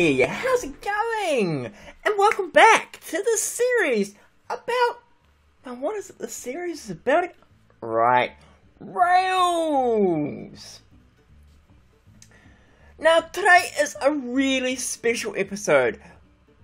everybody, how's it going? And welcome back to the series about, now what is it the series is about? Right, Rails! Now today is a really special episode,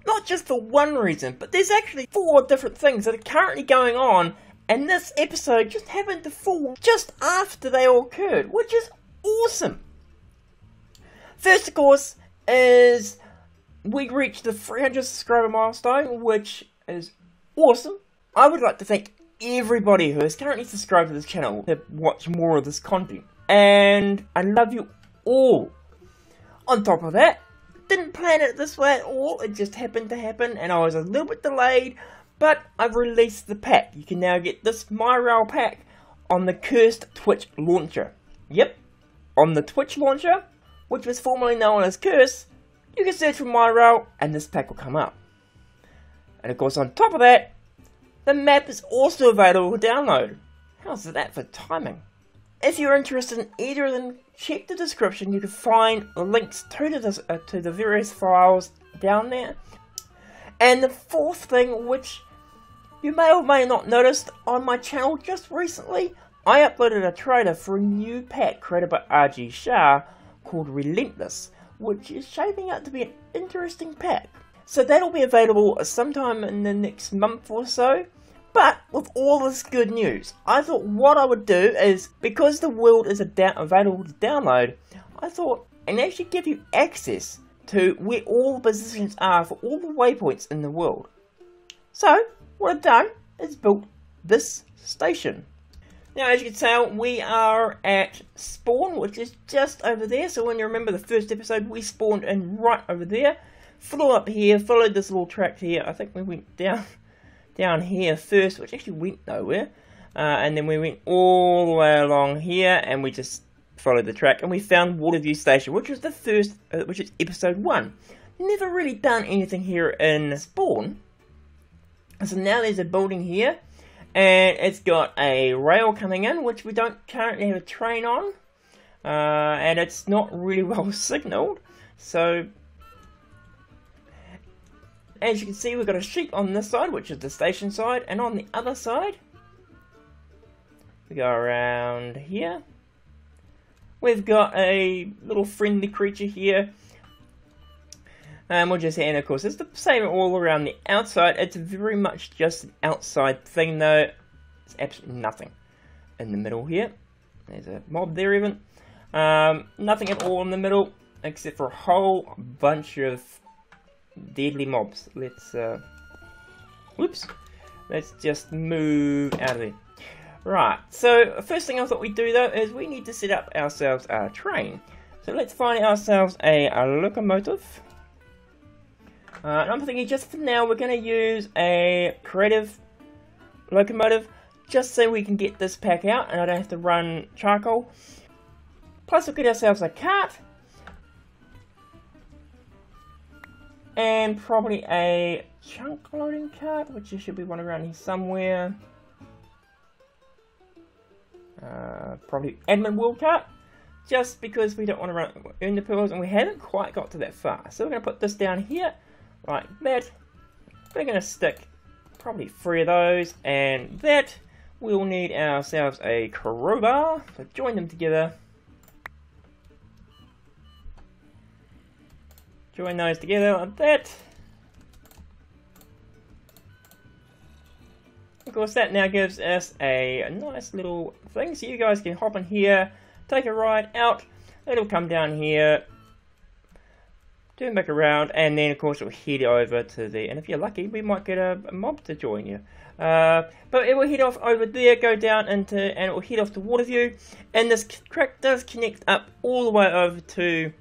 not just for one reason, but there's actually 4 different things that are currently going on, and this episode just happened to fall just after they all occurred, which is awesome. First, of course, is we reached the 300 subscriber milestone, which is awesome. I would like to thank everybody who is currently subscribed to this channel to watch more of this content. And I love you all. On top of that, didn't plan it this way at all. It just happened to happen and I was a little bit delayed. But I've released the pack. You can now get this MyRail pack on the cursed Twitch launcher. Yep, on the Twitch launcher, which was formerly known as Curse, you can search for MyRail and this pack will come up. And of course on top of that, the map is also available for download. How's that for timing? If you're interested in either of them, check the description. You can find the links to the various files down there. And the fourth thing, which you may or may not noticed on my channel just recently, I uploaded a trailer for a new pack created by RG Shah called Relentless, which is shaping up to be an interesting pack. So that'll be available sometime in the next month or so. But with all this good news, I thought what I would do is, because the world is available to download, I thought and actually give you access to where all the positions are for all the waypoints in the world. So what I've done is built this station. Now, as you can tell, we are at spawn, which is just over there. So when you remember the first episode, we spawned in right over there. Flew up here, followed this little track here. I think we went down here first, which actually went nowhere. And then we went all the way along here, and we just followed the track. And we found Waterview Station, which was the first, which is episode 1. Never really done anything here in spawn. So now there's a building here. And it's got a rail coming in, which we don't currently have a train on. And it's not really well signalled. So, as you can see, we've got a sheep on this side, which is the station side. And on the other side, we go around here. We've got a little friendly creature here. And we'll just, and of course, it's the same all around the outside. It's very much just an outside thing, though. It's absolutely nothing in the middle here. There's a mob there, even. Nothing at all in the middle, except for a whole bunch of deadly mobs. Let's, whoops. Let's just move out of there. Right, so first thing I thought we'd do, though, is we need to set up ourselves a train. So let's find ourselves a locomotive. And I'm thinking just for now we're going to use a creative locomotive just so we can get this pack out and I don't have to run charcoal. Plus we'll get ourselves a cart and probably a chunk loading cart, which there should be one around here somewhere. Probably admin wheel cart, just because we don't want to earn the pearls and we haven't quite got to that far. So we're going to put this down here. Like that. We're going to stick probably 3 of those, and that we'll need ourselves a crowbar. So join them together. Join those together like that. Of course, that now gives us a nice little thing, so you guys can hop in here, take a ride out. It'll come down here. Turn back around, and then of course we'll head over to the, and if you're lucky we might get a mob to join you. But it will head off over there, go down into, and it will head off to Waterview, and this track does connect up all the way over to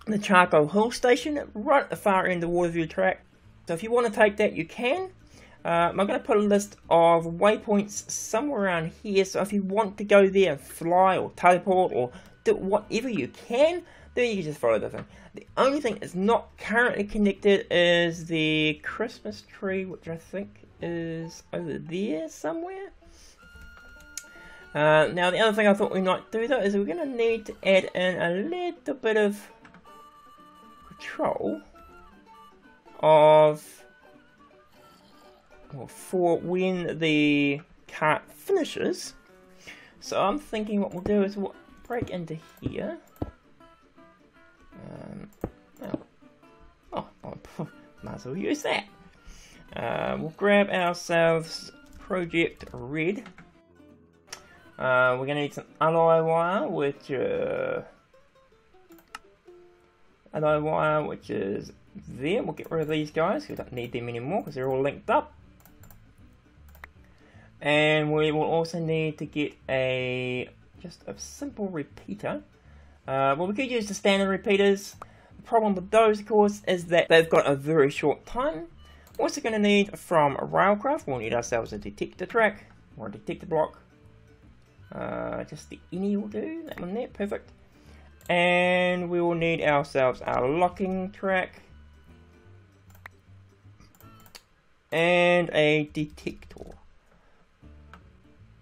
the Charcoal Hill Station, right at the far end of the Waterview track. So if you want to take that, you can. I'm going to put a list of waypoints somewhere around here, so if you want to go there and fly or teleport or do whatever you can, then you can just follow the thing. The only thing that's not currently connected is the Christmas tree, which I think is over there somewhere. Now the other thing I thought we might do though is we're going to need to add in a little bit of control of, well, for when the cart finishes. So I'm thinking what we'll do is we'll break into here. Might as well use that. We'll grab ourselves Project Red. We're going to need some alloy wire, which is there. We'll get rid of these guys. We don't need them anymore because they're all linked up. And we will also need to get just a simple repeater. Well, we could use the standard repeaters. The problem with those, of course, is that they've got a very short time. We're also going to need, from Railcraft, we'll need ourselves a detector track, or a detector block. Just the any will do, that one there, perfect. And we will need ourselves our locking track. And a detector.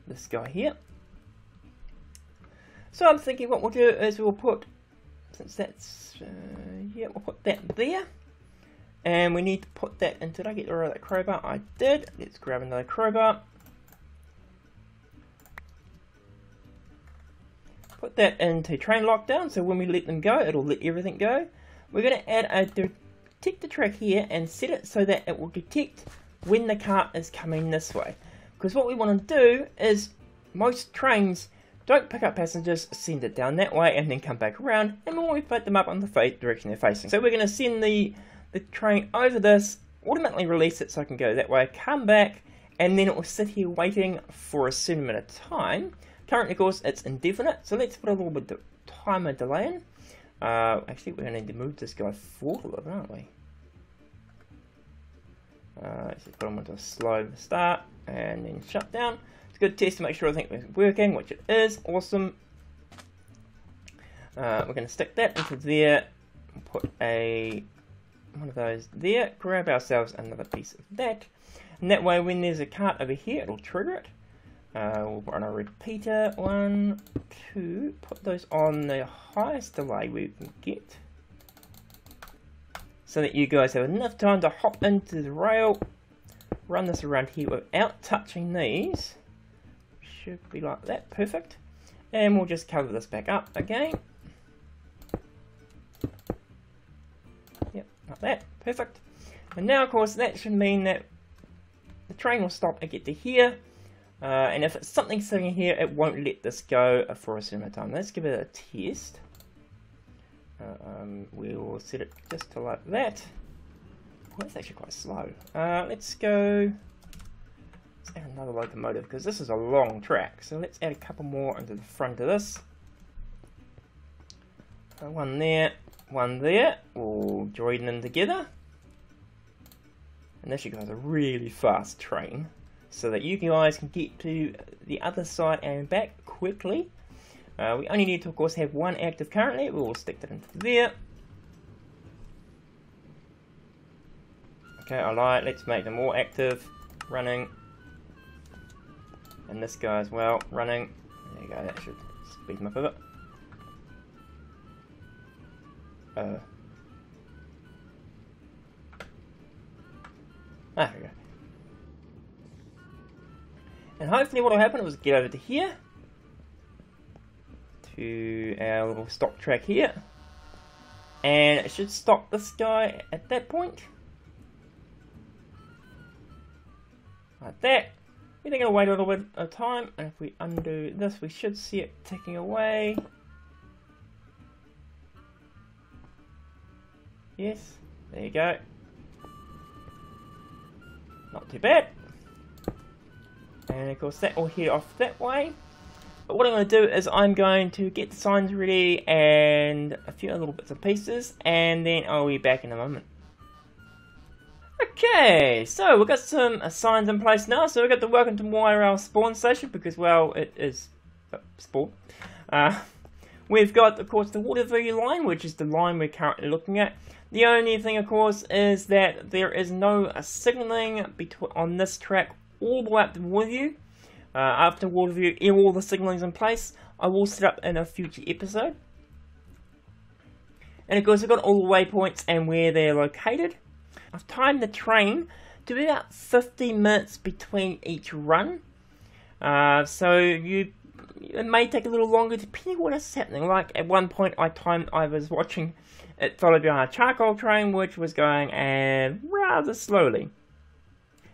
This guy here. So I'm thinking what we'll do is we'll put, since that's, yeah, we'll put that there. And we need to put that into, did I get rid of that crowbar? I did. Let's grab another crowbar. Put that into train lockdown, so when we let them go, it'll let everything go. We're going to add a detector track here and set it so that it will detect when the cart is coming this way. Because what we want to do is, most trains don't pick up passengers, send it down that way, and then come back around, and when we put them up on the direction they're facing. So we're going to send the train over this, automatically release it so I can go that way, come back, and then it will sit here waiting for a certain amount of time. Currently, of course, it's indefinite, so let's put a little bit of timer delay in. Actually, we're going to need to move this guy forward a little, aren't we? Let's just put him into a slow start, and then shut down. It's a good test to make sure everything is working, which it is. Awesome. We're going to stick that into there, put one of those there, grab ourselves another piece of that, and that way when there's a cart over here, it'll trigger it. We'll run a repeater, 1, 2, put those on the highest delay we can get, so that you guys have enough time to hop into the rail, run this around here without touching these. Should be like that, perfect. And we'll just cover this back up again. Yep, like that, perfect. And now, of course, that should mean that the train will stop and get to here. And if it's something sitting here, it won't let this go for a certain amount of time. Let's give it a test. We will set it just to like that. Oh, that's actually quite slow. Let's go. Let's add another locomotive because this is a long track. So let's add a couple more into the front of this. One there, one there. We'll join them together. And this goes a really fast train, so that you guys can get to the other side and back quickly. We only need to, of course, have one active currently. We'll stick that into there. Okay, I lied. Let's make them all active, running. And this guy as well, running. There you go, that should speed them up a bit. There we go. And hopefully what will happen is get over to here, to our little stop track here, and it should stop this guy at that point. Like that. We're going to wait a little bit of time, and if we undo this, we should see it ticking away. Yes, there you go. Not too bad. And of course that will head off that way. But what I'm going to do is I'm going to get the signs ready and a few other little bits and pieces, and then I'll be back in a moment. Okay, so we've got some signs in place now. So we've got the welcome to MyRail spawn station because, well, it is spawn. We've got, of course, the Waterview line, which is the line we're currently looking at. The only thing, of course, is that there is no signalling on this track all the way up to Waterview. After Waterview, all the signalling is in place. I will set up in a future episode. And of course I've got all the waypoints and where they're located. I've timed the train to be about 15 minutes between each run. So it may take a little longer depending on what is happening. Like at one point I was watching it followed behind a charcoal train which was going rather slowly.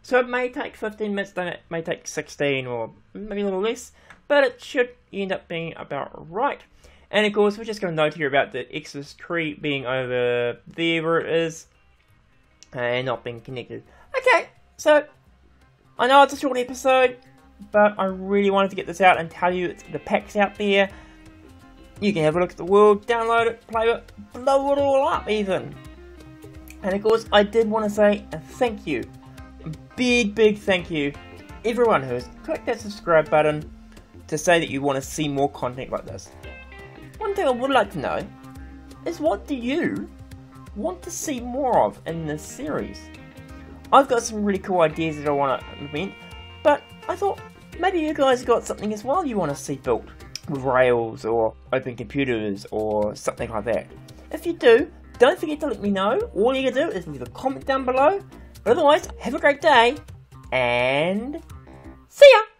So it may take 15 minutes, then it may take 16 or maybe a little less, but it should end up being about right. And of course we're just going to note here about the Exodus tree being over there where it is and not being connected. Okay, so I know it's a short episode, but I really wanted to get this out and tell you the pack's out there. You can have a look at the world, download it, play it, blow it all up even. And of course I did want to say a thank you. A big thank you everyone who has clicked that subscribe button to say that you want to see more content like this. One thing I would like to know is what do you want to see more of in this series? I've got some really cool ideas that I want to implement, but I thought maybe you guys got something as well you want to see built with Rails or Open Computers or something like that. If you do, don't forget to let me know. All you can do is leave a comment down below. But otherwise, have a great day and see ya!